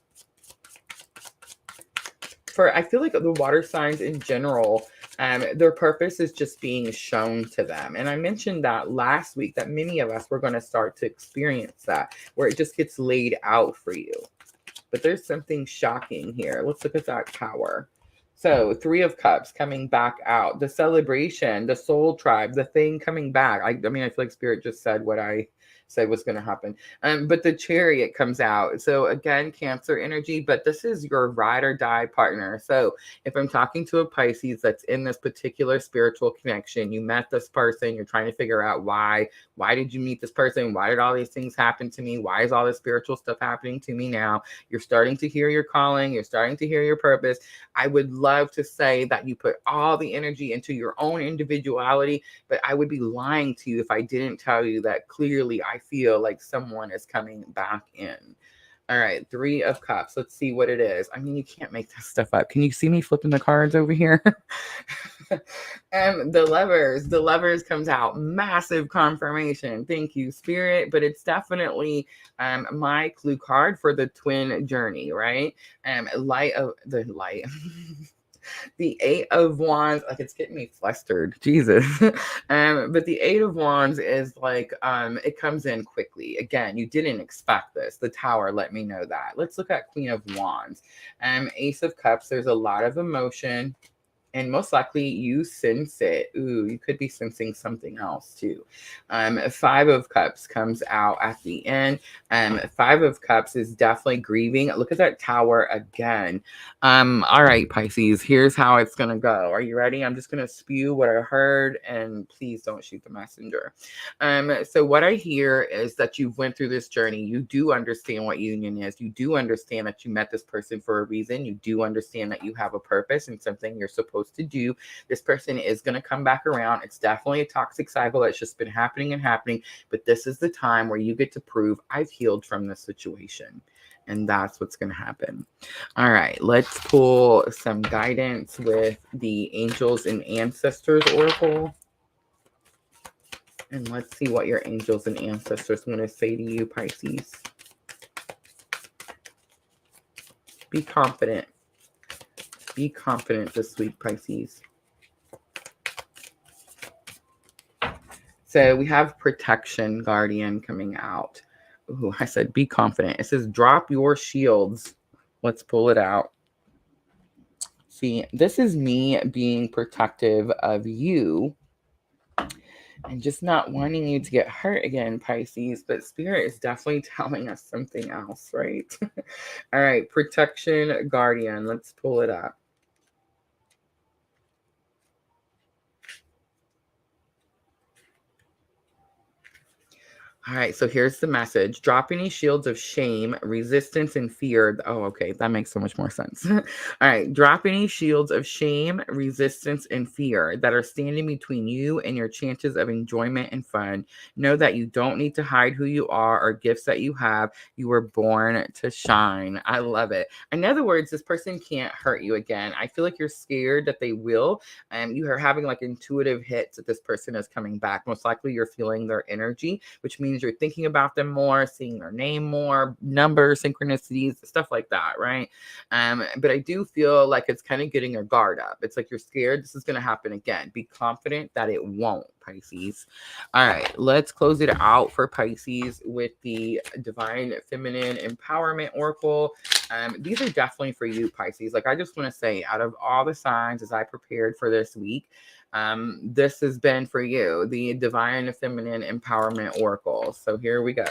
I feel like the water signs in general, their purpose is just being shown to them. And I mentioned that last week that many of us were going to start to experience that, where it just gets laid out for you. But there's something shocking here. Let's look at that Tower. So 3 of Cups coming back out. The celebration, the soul tribe, the thing coming back. I mean, I feel like Spirit just said what I said was going to happen. But the Chariot comes out. So again, Cancer energy, but this is your ride or die partner. So if I'm talking to a Pisces that's in this particular spiritual connection, you met this person, you're trying to figure out why did you meet this person? Why did all these things happen to me? Why is all this spiritual stuff happening to me now? You're starting to hear your calling. You're starting to hear your purpose. I would love to say that you put all the energy into your own individuality, but I would be lying to you if I didn't tell you that clearly I feel like someone is coming back in. All right, 3 of Cups. Let's see what it is. I mean, you can't make this stuff up. Can you see me flipping the cards over here? And the Lovers comes out. Massive confirmation. Thank you, Spirit. But it's definitely my clue card for the twin journey, right? Light. The 8 of Wands, like it's getting me flustered, Jesus. But the 8 of Wands is like, it comes in quickly. Again, you didn't expect this. The Tower let me know that. Let's look at Queen of Wands. Ace of Cups, there's a lot of emotion. And most likely you sense it. Ooh, you could be sensing something else too. 5 of Cups comes out at the end. 5 of Cups is definitely grieving. Look at that Tower again. All right, Pisces, here's how it's going to go. Are you ready? I'm just going to spew what I heard, and please don't shoot the messenger. So what I hear is that you've went through this journey. You do understand what union is. You do understand that you met this person for a reason. You do understand that you have a purpose and something you're supposed to do. This person is going to come back around. It's definitely a toxic cycle that's just been happening and happening, but this is the time where you get to prove I've healed from this situation. And that's what's going to happen. All right, let's pull some guidance with the Angels and Ancestors Oracle. And let's see what your angels and ancestors want to say to you, Pisces. Be confident. Be confident this week, Pisces. So we have Protection Guardian coming out. Ooh, I said be confident. It says drop your shields. Let's pull it out. See, this is me being protective of you and just not wanting you to get hurt again, Pisces. But Spirit is definitely telling us something else, right? All right, Protection Guardian. Let's pull it up. All right, so here's the message. Drop any shields of shame, resistance, and fear. Oh, okay, that makes so much more sense. All right, drop any shields of shame, resistance, and fear that are standing between you and your chances of enjoyment and fun. Know that you don't need to hide who you are or gifts that you have. You were born to shine. I love it. In other words, this person can't hurt you again. I feel like you're scared that they will. You are having like intuitive hits that this person is coming back. Most likely you're feeling their energy, which means you're thinking about them more, seeing their name more, numbers, synchronicities, stuff like that, right? But I do feel like it's kind of getting your guard up. It's like you're scared this is going to happen again. Be confident that it won't, Pisces. All right, let's close it out for Pisces with the Divine Feminine Empowerment Oracle. These are definitely for you, Pisces. Like, I just want to say, out of all the signs as I prepared for this week, this has been for you, the Divine Feminine Empowerment Oracle. So here we go.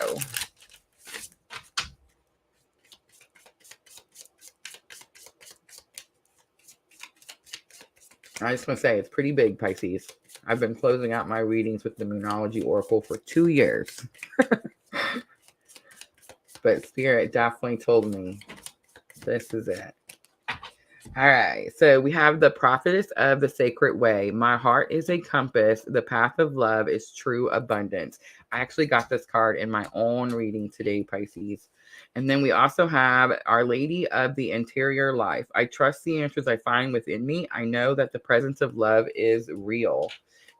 I just want to say it's pretty big, Pisces. I've been closing out my readings with the Moonology Oracle for 2 years. But Spirit definitely told me this is it. All right, so we have the Prophetess of the Sacred Way. My heart is a compass. The path of love is true abundance. I actually got this card in my own reading today, Pisces. And then we also have Our Lady of the Interior Life. I trust the answers I find within me. I know that the presence of love is real.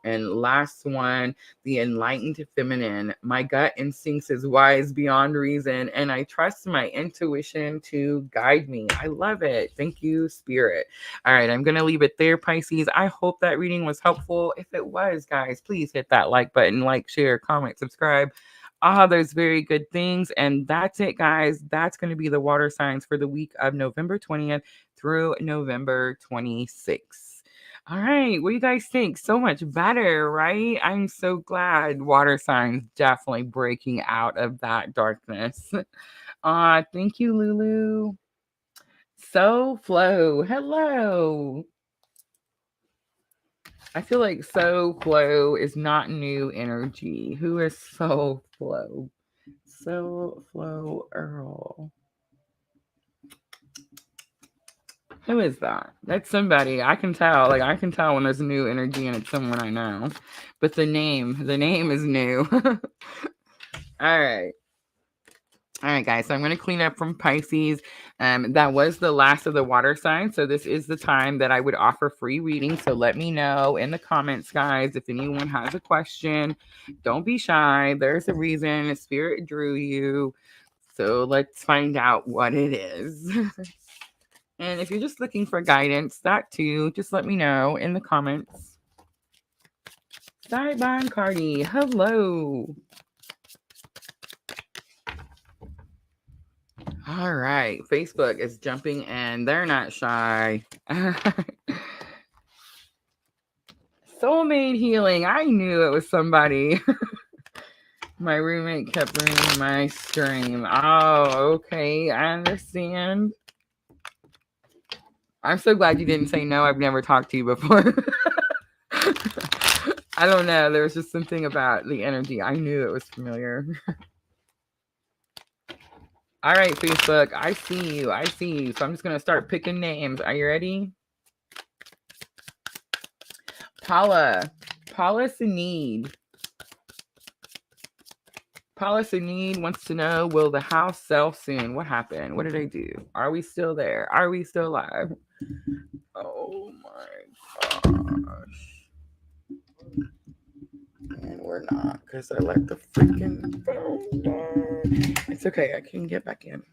And last one, the enlightened feminine. My gut instincts is wise beyond reason, and I trust my intuition to guide me. I love it. Thank you, Spirit. All right, I'm going to leave it there, Pisces. I hope that reading was helpful. If it was, guys, please hit that like button, like, share, comment, subscribe. All those very good things. And that's it, guys. That's going to be the water signs for the week of November 20th through November 26th. All right. What do you guys think? So much better, right? I'm so glad water signs definitely breaking out of that darkness. Thank you, Lulu. So Flow. Hello. I feel like So Flow is not new energy. Who is So Flow? So Flow Earl. Who is that? That's somebody. I can tell. Like, I can tell when there's new energy and it's someone I know. But the name is new. All right. All right, guys. So I'm going to clean up from Pisces. That was the last of the water signs. So this is the time that I would offer free reading. So let me know in the comments, guys, if anyone has a question. Don't be shy. There's a reason. Spirit drew you. So let's find out what it is. And if you're just looking for guidance, that too, just let me know in the comments. Sidebond Cardi, hello. All right, Facebook is jumping and they're not shy. Soulmate healing, I knew it was somebody. My roommate kept ruining my stream. Oh, okay, I understand. I'm so glad you didn't say no. I've never talked to you before. I don't know. There was just something about the energy. I knew it was familiar. All right, Facebook. I see you. I see you. So I'm just going to start picking names. Are you ready? Paula Sunid. Paula Sunid wants to know, will the house sell soon? What happened? What did I do? Are we still there? Are we still live? Oh my gosh. And we're not, because I let the freaking phone down. It's okay. I can get back in. God,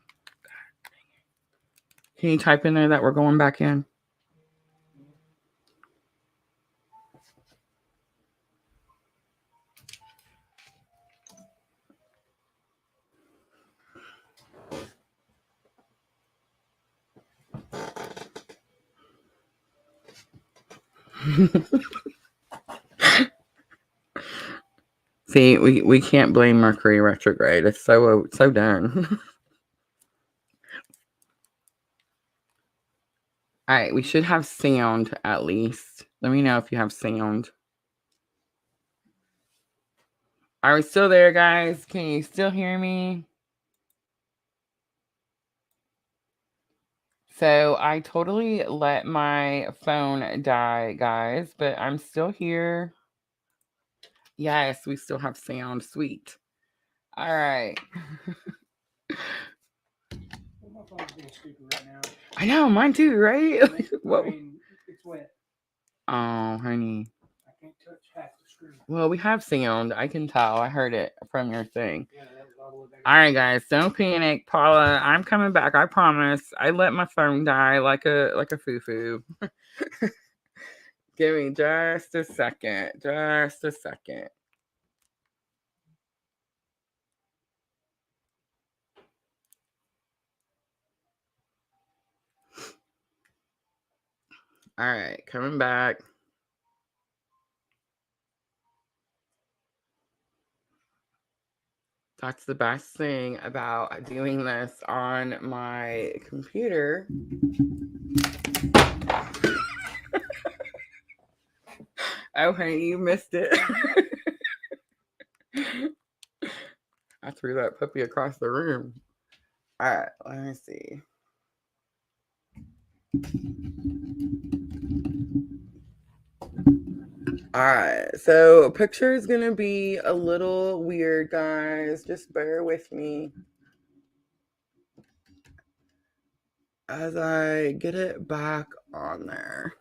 can you type in there that we're going back in? See, we can't blame Mercury retrograde. It's so done. All right, we should have sound at least. Let me know if you have sound. Are we still there, guys? Can you still hear me? So I totally let my phone die, guys, but I'm still here. Yes, we still have sound. Sweet. All right. My phone's being stupid right now. I know, mine too, right? What? I mean, it's wet. Oh, honey. I can't touch half the screen. Well, we have sound. I can tell. I heard it from your thing. Yeah, that was all the way back. All right, guys, don't panic, Paula. I'm coming back. I promise. I let my phone die like a foo-foo. Give me just a second. Just a second. All right, coming back. That's the best thing about doing this on my computer. Oh, honey, you missed it. I threw that puppy across the room. All right, let me see. All right, so picture is gonna be a little weird, guys. Just bear with me as I get it back on there.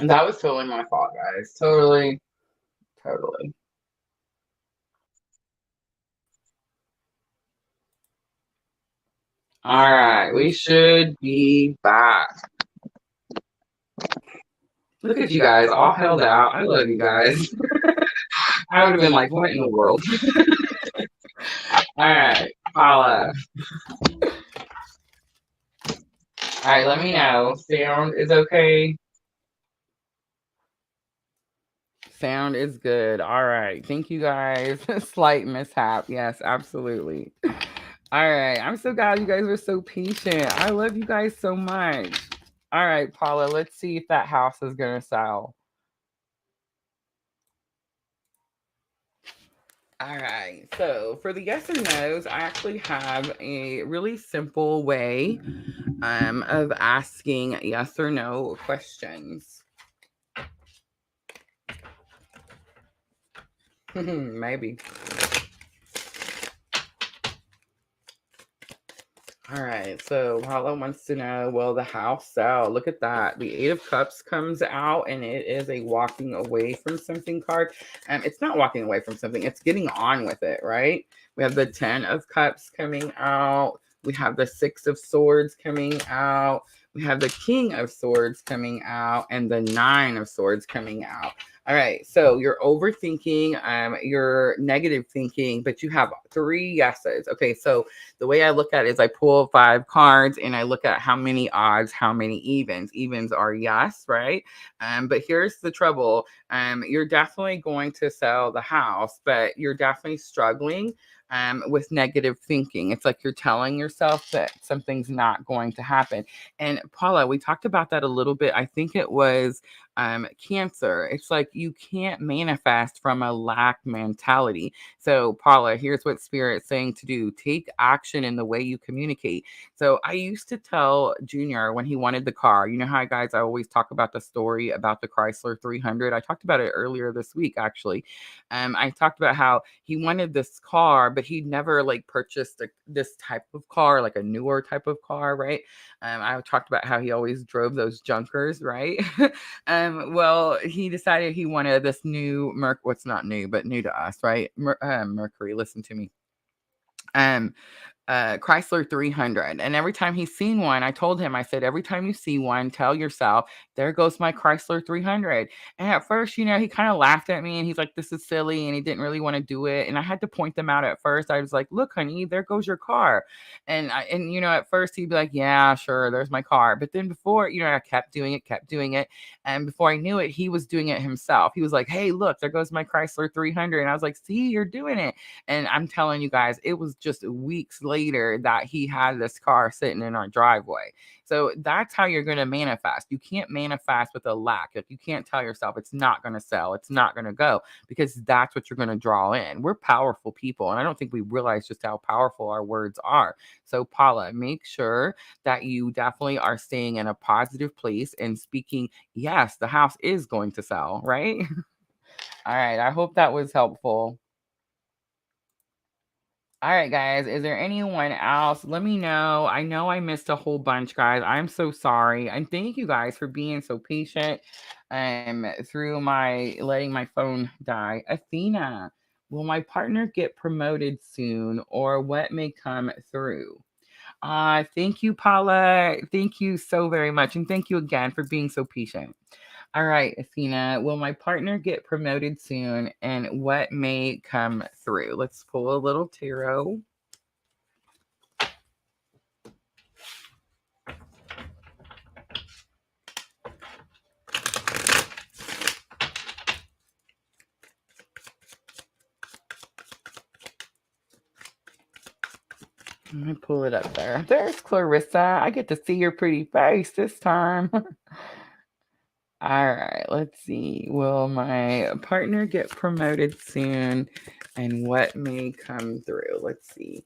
That was totally my fault, guys. Totally. All right, we should be back. Look at you guys, all held out. I love you guys. I would have been like, what in the world? All right, Paula. All right, let me know. Sound is okay. Sound is good. All right. Thank you guys. Slight mishap. Yes, absolutely. All right. I'm so glad you guys were so patient. I love you guys so much. All right, Paula, let's see if that house is going to sell. All right. So for the yes or no's, I actually have a really simple way of asking yes or no questions. Maybe. All right, so Paula wants to know, will the house sell? Look at that. The Eight of Cups comes out, and it is a walking away from something card. It's not walking away from something. It's getting on with it, right? We have the 10 of Cups coming out. We have the 6 of Swords coming out. We have the King of Swords coming out, and the 9 of Swords coming out. All right, so you're overthinking, you're negative thinking, but you have 3 yeses. Okay, so the way I look at it is I pull 5 cards and I look at how many odds, how many evens. Evens are yes, right? But here's the trouble. You're definitely going to sell the house, but you're definitely struggling with negative thinking. It's like you're telling yourself that something's not going to happen. And Paula, we talked about that a little bit. I think it was Cancer. It's like you can't manifest from a lack mentality. So, Paula, here's what Spirit's saying to do: take action in the way you communicate. So, I used to tell Junior when he wanted the car, you know how, guys, I always talk about the story about the Chrysler 300. I talked about it earlier this week, actually. I talked about how he wanted this car, but he'd never like purchased this type of car, like a newer type of car, right? I talked about how he always drove those junkers, right? Well, he decided he wanted this new what's not new, but new to us, right? Mercury, listen to me. Chrysler 300. And every time he's seen one, I told him, I said, every time you see one, tell yourself, there goes my Chrysler 300. And at first, you know, he kind of laughed at me and he's like, this is silly. And he didn't really want to do it. And I had to point them out at first. I was like, look, honey, there goes your car. And you know, at first he'd be like, yeah, sure, there's my car. But then before, you know, I kept doing it. And before I knew it, he was doing it himself. He was like, hey, look, there goes my Chrysler 300. And I was like, see, you're doing it. And I'm telling you guys, it was just weeks later that he had this car sitting in our driveway. So that's how you're going to manifest. You can't manifest with a lack. Like, you can't tell yourself it's not going to sell, it's not going to go, because that's what you're going to draw in. We're powerful people, and I don't think we realize just how powerful our words are. So, Paula, make sure that you definitely are staying in a positive place and speaking, yes, the house is going to sell, right? All right. I hope that was helpful. All right, guys. Is there anyone else? Let me know. I know I missed a whole bunch, guys. I'm so sorry. And thank you guys for being so patient through my letting my phone die. Athena, will my partner get promoted soon, or what may come through? Thank you, Paula. Thank you so very much. And thank you again for being so patient. All right, Athena, will my partner get promoted soon, and what may come through? Let's pull a little tarot. Let me pull it up there. There's Clarissa. I get to see your pretty face this time. All right, let's see. Will my partner get promoted soon? And what may come through? Let's see.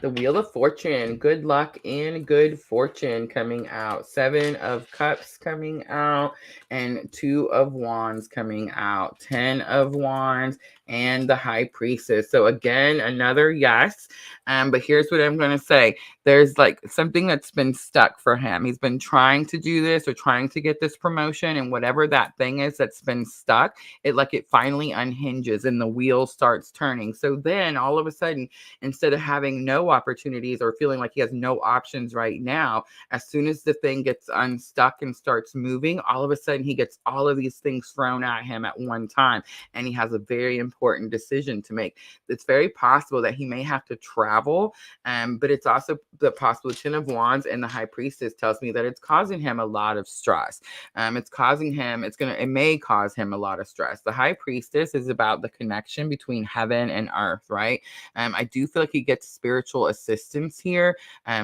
The Wheel of Fortune. Good luck and good fortune coming out. 7 of Cups coming out. And 2 of Wands coming out. 10 of Wands and the High Priestess. So again, another yes. But here's what I'm going to say. There's like something that's been stuck for him. He's been trying to do this or trying to get this promotion. And whatever that thing is that's been stuck, it finally unhinges and the wheel starts turning. So then all of a sudden, instead of having no opportunities or feeling like he has no options right now, as soon as the thing gets unstuck and starts moving, all of a sudden he gets all of these things thrown at him at one time. And he has a very important decision to make. It's very possible that he may have to travel, but it's also the possible 10 of Wands and the High Priestess tells me that it's causing him a lot of stress. It may cause him a lot of stress. The High Priestess is about the connection between heaven and earth, right? I do feel like he gets spiritual assistance here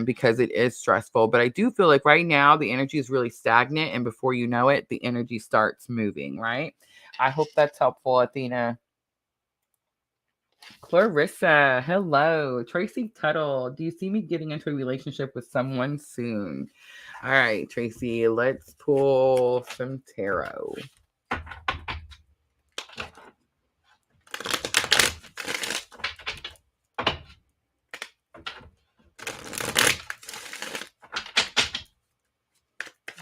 because it is stressful. But I do feel like right now the energy is really stagnant. And before you know it, the energy starts moving, right? I hope that's helpful, Athena. Clarissa, hello. Tracy Tuttle, do you see me getting into a relationship with someone soon? All right, Tracy, let's pull some tarot.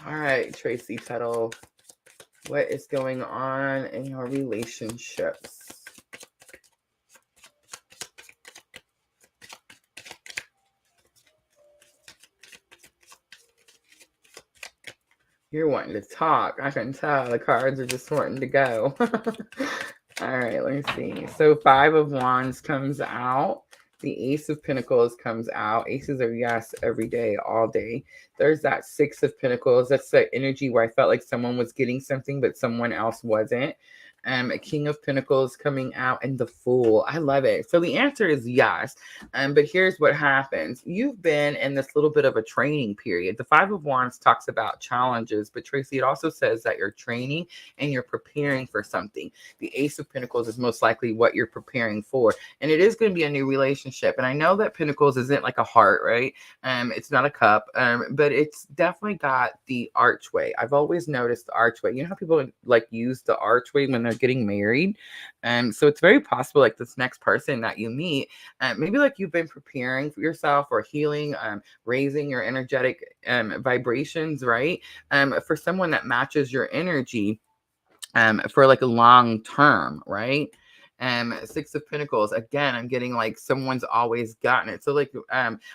All right, Tracy Tuttle, what is going on in your relationships? You're wanting to talk. I can tell the cards are just wanting to go. All right, let me see. So 5 of Wands comes out. The Ace of Pentacles comes out. Aces are yes every day, all day. There's that 6 of Pentacles. That's the energy where I felt like someone was getting something, but someone else wasn't. A King of Pentacles coming out and the Fool. I love it. So the answer is yes. But here's what happens. You've been in this little bit of a training period. The 5 of Wands talks about challenges, but Tracy, it also says that you're training and you're preparing for something. The Ace of Pentacles is most likely what you're preparing for. And it is going to be a new relationship. And I know that Pentacles isn't like a heart, right? It's not a cup, but it's definitely got the archway. I've always noticed the archway. You know how people like use the archway when they're getting married? So it's very possible like this next person that you meet, maybe like you've been preparing for yourself or healing, raising your energetic vibrations, right? For someone that matches your energy for like a long term, right? 6 of Pentacles. Again, I'm getting like someone's always gotten it. So like,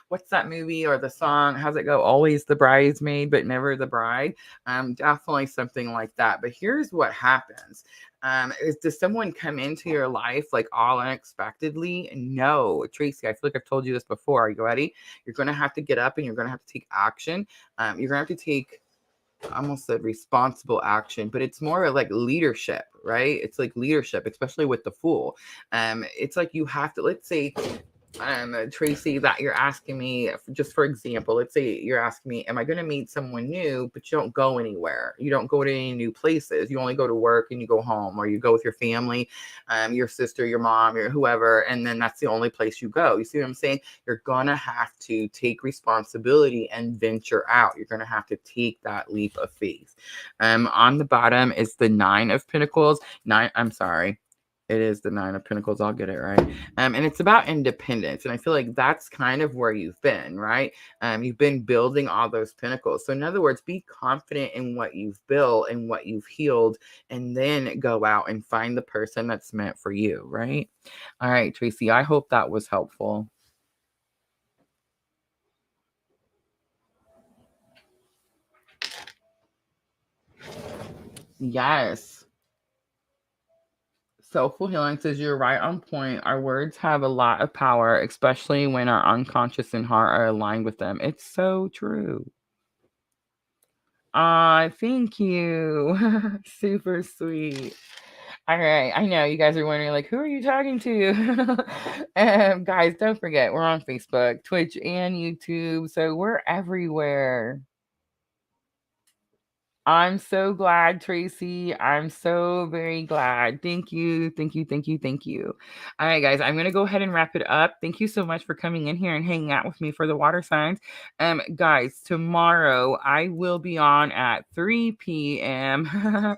what's that movie or the song? How's it go? Always the bridesmaid, but never the bride. Definitely something like that. But here's what happens. Does someone come into your life like all unexpectedly? No, Tracy, I feel like I've told you this before. Are you ready? You're going to have to get up and you're going to have to take action. You're going to have to take, I almost said responsible action, but it's more like leadership, right? It's like leadership, especially with the Fool. It's like you have to, let's say, Tracy, that you're asking me, just for example, let's say you're asking me, am I going to meet someone new, but you don't go anywhere. You don't go to any new places. You only go to work and you go home, or you go with your family, your sister, your mom, your whoever, and then that's the only place you go. You see what I'm saying? You're going to have to take responsibility and venture out. You're going to have to take that leap of faith. On the bottom is the 9 of Pentacles. It is the 9 of Pentacles. I'll get it right. And it's about independence. And I feel like that's kind of where you've been, right? You've been building all those pentacles. So in other words, be confident in what you've built and what you've healed, and then go out and find the person that's meant for you, right? All right, Tracy, I hope that was helpful. Yes. Soulful Healing says you're right on point. Our words have a lot of power, especially when our unconscious and heart are aligned with them. It's so true. Thank you. Super sweet. All right. I know you guys are wondering, like, who are you talking to? Guys, don't forget, we're on Facebook, Twitch, and YouTube. So we're everywhere. I'm so glad, Tracy. I'm so very glad. Thank you. Thank you. Thank you. Thank you. All right, guys, I'm going to go ahead and wrap it up. Thank you so much for coming in here and hanging out with me for the water signs. Guys, tomorrow I will be on at 3 p.m.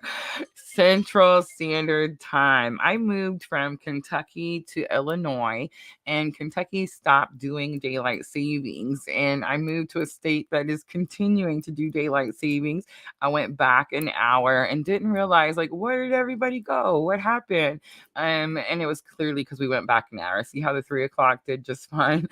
Central Standard Time. I moved from Kentucky to Illinois, and Kentucky stopped doing daylight savings. And I moved to a state that is continuing to do daylight savings. I went back an hour and didn't realize, like, where did everybody go? What happened? And it was clearly because we went back an hour. See how the 3 o'clock did just fine.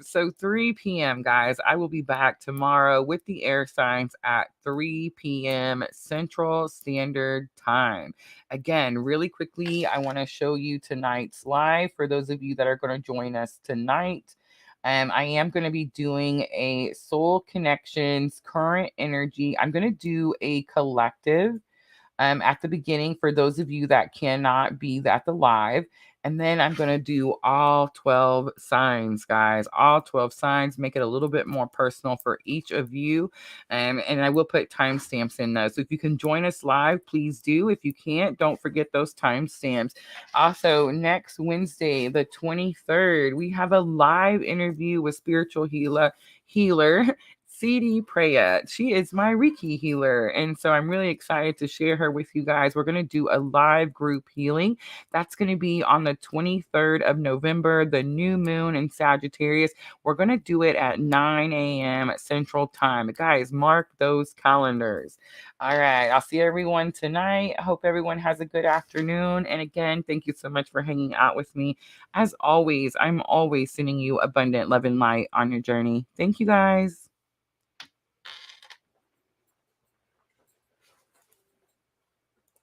So 3 p.m., guys, I will be back tomorrow with the air signs at 3 p.m. Central Standard Time. Again, really quickly, I want to show you tonight's live for those of you that are going to join us tonight. I am going to be doing a soul connections, current energy. I'm going to do a collective at the beginning for those of you that cannot be at the live. And then I'm going to do all 12 signs, guys. All 12 signs, make it a little bit more personal for each of you. And I will put timestamps in those. So if you can join us live, please do. If you can't, don't forget those timestamps. Also, next Wednesday, the 23rd, we have a live interview with spiritual healer CD Preya. She is my Reiki healer. And so I'm really excited to share her with you guys. We're going to do a live group healing. That's going to be on the 23rd of November, the new moon in Sagittarius. We're going to do it at 9 a.m. Central Time. Guys, mark those calendars. All right. I'll see everyone tonight. I hope everyone has a good afternoon. And again, thank you so much for hanging out with me. As always, I'm always sending you abundant love and light on your journey. Thank you, guys.